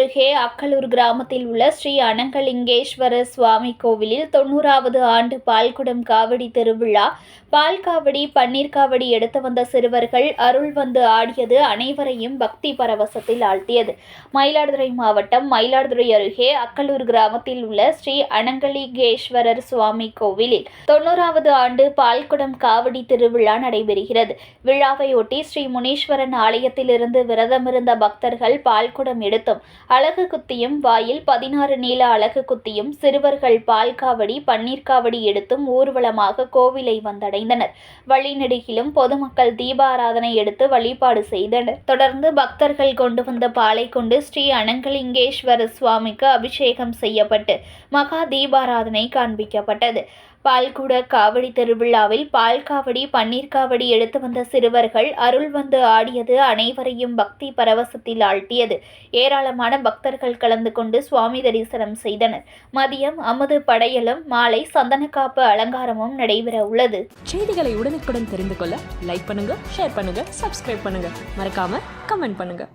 அருகே அக்கலூர் கிராமத்தில் உள்ள ஸ்ரீ அனங்கலிங்கேஸ்வரர் சுவாமி கோவிலில் 90வது ஆண்டு பால்குடம் காவடி திருவிழா. பால் காவடி, பன்னீர் காவடி எடுத்து வந்த சிறுவர்கள் அருள் வந்து ஆடியது அனைவரையும் பக்தி பரவசத்தில் ஆழ்த்தியது. மயிலாடுதுறை மாவட்டம் மயிலாடுதுறை அருகே அக்கலூர் கிராமத்தில் உள்ள ஸ்ரீ அனங்கலிங்கேஸ்வரர் சுவாமி கோவிலில் 90வது ஆண்டு பால்குடம் காவடி திருவிழா நடைபெறுகிறது. விழாவையொட்டி ஸ்ரீ முனீஸ்வரன் ஆலயத்திலிருந்து விரதமிருந்த பக்தர்கள் பால்குடம் எடுத்தும் அலகு குத்தியும், வாயில் 16 நீள அலகு குத்தியும், சிறுவர்கள் பால் காவடி, பன்னீர் காவடி எடுத்தும் ஊர்வலமாக கோவிலை வந்தடைந்தனர். வழிநெடுகிலும் பொதுமக்கள் தீபாராதனை எடுத்து வழிபாடு செய்தனர். தொடர்ந்து பக்தர்கள் கொண்டு வந்த பாலை கொண்டு ஸ்ரீ அனங்கலிங்கேஸ்வரர் சுவாமிக்கு அபிஷேகம் செய்யப்பட்டு மகா தீபாராதனை காண்பிக்கப்பட்டது. பால்குட காவடி திருவிழாவில் பால் காவடி, பன்னீர் காவடி எடுத்து வந்த சிறுவர்கள் அருள் வந்து ஆடியது அனைவரையும் பக்தி பரவசத்தில் ஆழ்த்தியது. ஏராளமான பக்தர்கள் கலந்து கொண்டு சுவாமி தரிசனம் செய்தனர். மதியம் அமுது படையலும், மாலை சந்தனக்காப்பு அலங்காரமும் நடைபெற உள்ளது. செய்திகளை உடனுக்குடன் தெரிந்து கொள்ள லைக் பண்ணுங்க, ஷேர் பண்ணுங்க, சப்ஸ்கிரைப் பண்ணுங்க, மறக்காம கமெண்ட் பண்ணுங்க.